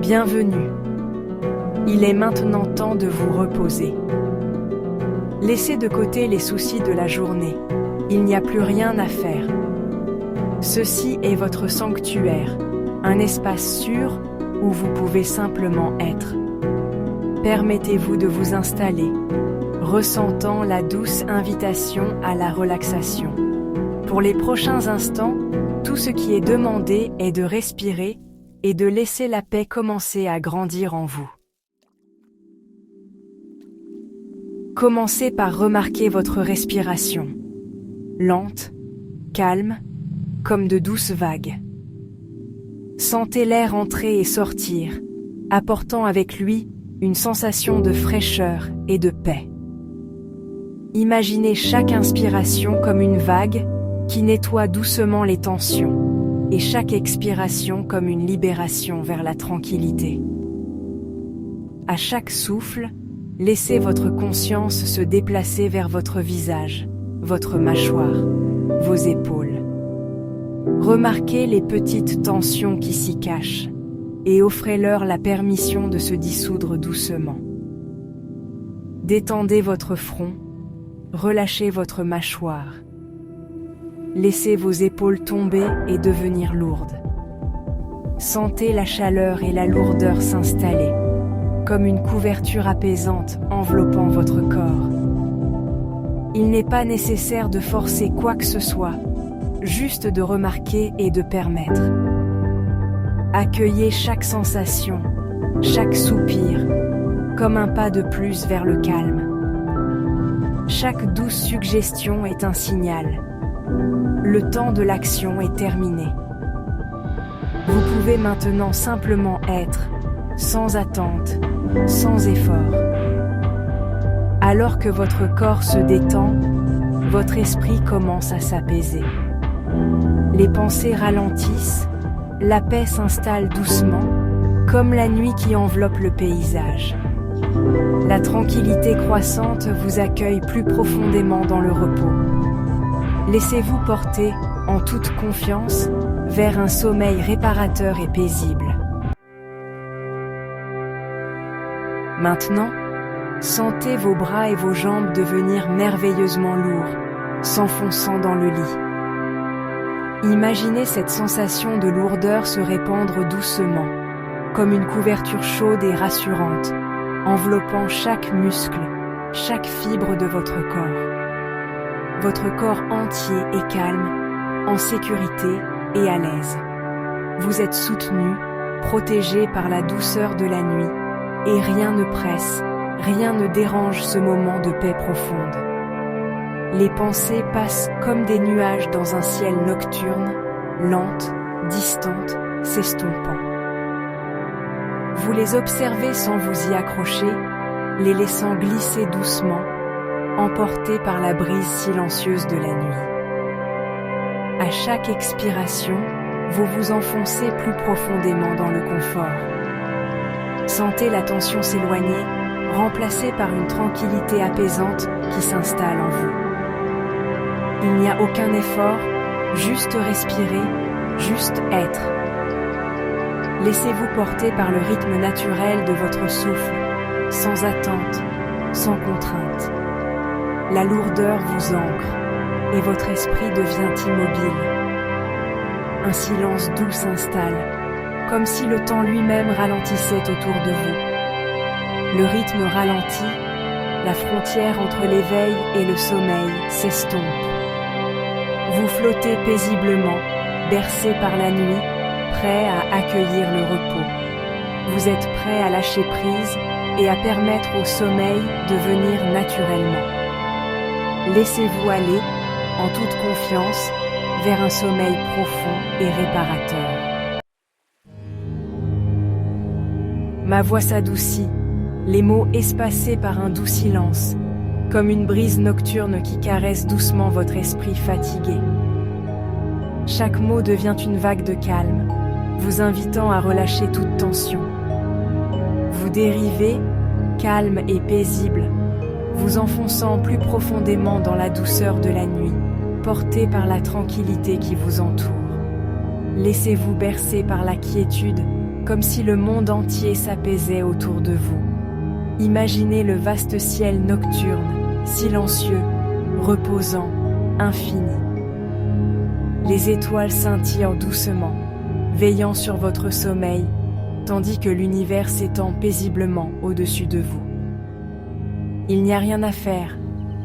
Bienvenue. Il est maintenant temps de vous reposer. Laissez de côté les soucis de la journée. Il n'y a plus rien à faire. Ceci est votre sanctuaire, un espace sûr où vous pouvez simplement être. Permettez-vous de vous installer, ressentant la douce invitation à la relaxation. Pour les prochains instants, tout ce qui est demandé est de respirer et de laisser la paix commencer à grandir en vous. Commencez par remarquer votre respiration, lente, calme, comme de douces vagues. Sentez l'air entrer et sortir, apportant avec lui une sensation de fraîcheur et de paix. Imaginez chaque inspiration comme une vague qui nettoie doucement les tensions, et chaque expiration comme une libération vers la tranquillité. À chaque souffle, laissez votre conscience se déplacer vers votre visage, votre mâchoire, vos épaules. Remarquez les petites tensions qui s'y cachent et offrez-leur la permission de se dissoudre doucement. Détendez votre front, relâchez votre mâchoire. Laissez vos épaules tomber et devenir lourdes. Sentez la chaleur et la lourdeur s'installer, comme une couverture apaisante enveloppant votre corps. Il n'est pas nécessaire de forcer quoi que ce soit, juste de remarquer et de permettre. Accueillez chaque sensation, chaque soupir, comme un pas de plus vers le calme. Chaque douce suggestion est un signal. Le temps de l'action est terminé. Vous pouvez maintenant simplement être, sans attente, sans effort. Alors que votre corps se détend, votre esprit commence à s'apaiser. Les pensées ralentissent, la paix s'installe doucement, comme la nuit qui enveloppe le paysage. La tranquillité croissante vous accueille plus profondément dans le repos. Laissez-vous porter, en toute confiance, vers un sommeil réparateur et paisible. Maintenant, sentez vos bras et vos jambes devenir merveilleusement lourds, s'enfonçant dans le lit. Imaginez cette sensation de lourdeur se répandre doucement, comme une couverture chaude et rassurante, enveloppant chaque muscle, chaque fibre de votre corps. Votre corps entier est calme, en sécurité et à l'aise. Vous êtes soutenu, protégé par la douceur de la nuit, et rien ne presse, rien ne dérange ce moment de paix profonde. Les pensées passent comme des nuages dans un ciel nocturne, lentes, distantes, s'estompant. Vous les observez sans vous y accrocher, les laissant glisser doucement, emportés par la brise silencieuse de la nuit. À chaque expiration, vous vous enfoncez plus profondément dans le confort. Sentez la tension s'éloigner, remplacée par une tranquillité apaisante qui s'installe en vous. Il n'y a aucun effort, juste respirer, juste être. Laissez-vous porter par le rythme naturel de votre souffle, sans attente, sans contrainte. La lourdeur vous ancre, et votre esprit devient immobile. Un silence doux s'installe, comme si le temps lui-même ralentissait autour de vous. Le rythme ralentit, la frontière entre l'éveil et le sommeil s'estompe. Vous flottez paisiblement, bercé par la nuit, prêt à accueillir le repos. Vous êtes prêt à lâcher prise et à permettre au sommeil de venir naturellement. Laissez-vous aller, en toute confiance, vers un sommeil profond et réparateur. Ma voix s'adoucit, les mots espacés par un doux silence, comme une brise nocturne qui caresse doucement votre esprit fatigué. Chaque mot devient une vague de calme, vous invitant à relâcher toute tension. Vous dérivez, calme et paisible, vous enfonçant plus profondément dans la douceur de la nuit, porté par la tranquillité qui vous entoure. Laissez-vous bercer par la quiétude, comme si le monde entier s'apaisait autour de vous. Imaginez le vaste ciel nocturne, silencieux, reposant, infini. Les étoiles scintillent doucement, veillant sur votre sommeil, tandis que l'univers s'étend paisiblement au-dessus de vous. Il n'y a rien à faire,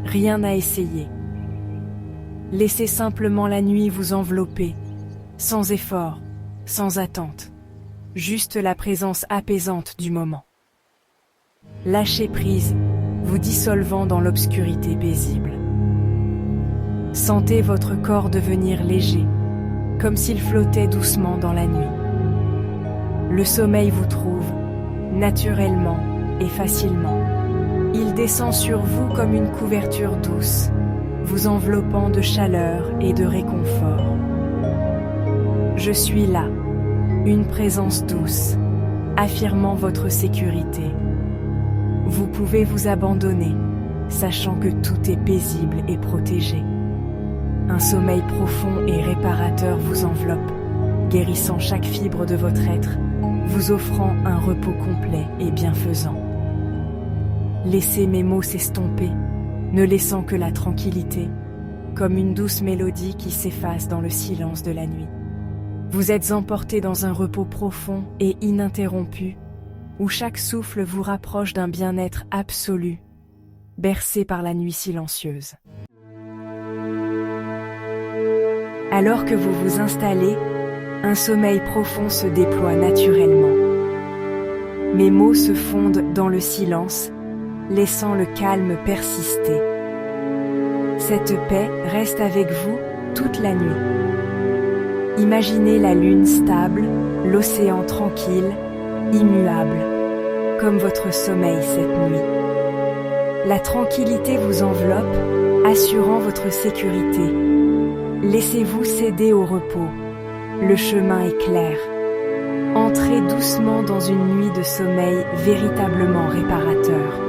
rien à essayer. Laissez simplement la nuit vous envelopper, sans effort, sans attente, juste la présence apaisante du moment. Lâchez prise, vous dissolvant dans l'obscurité paisible. Sentez votre corps devenir léger, comme s'il flottait doucement dans la nuit. Le sommeil vous trouve, naturellement et facilement. Il descend sur vous comme une couverture douce, vous enveloppant de chaleur et de réconfort. Je suis là, une présence douce, affirmant votre sécurité. Vous pouvez vous abandonner, sachant que tout est paisible et protégé. Un sommeil profond et réparateur vous enveloppe, guérissant chaque fibre de votre être, vous offrant un repos complet et bienfaisant. Laissez mes mots s'estomper, ne laissant que la tranquillité, comme une douce mélodie qui s'efface dans le silence de la nuit. Vous êtes emporté dans un repos profond et ininterrompu, où chaque souffle vous rapproche d'un bien-être absolu, bercé par la nuit silencieuse. Alors que vous vous installez, un sommeil profond se déploie naturellement. Mes mots se fondent dans le silence, laissant le calme persister. Cette paix reste avec vous toute la nuit. Imaginez la lune stable, l'océan tranquille, immuable, comme votre sommeil cette nuit. La tranquillité vous enveloppe, assurant votre sécurité. Laissez-vous céder au repos. Le chemin est clair. Entrez doucement dans une nuit de sommeil véritablement réparateur.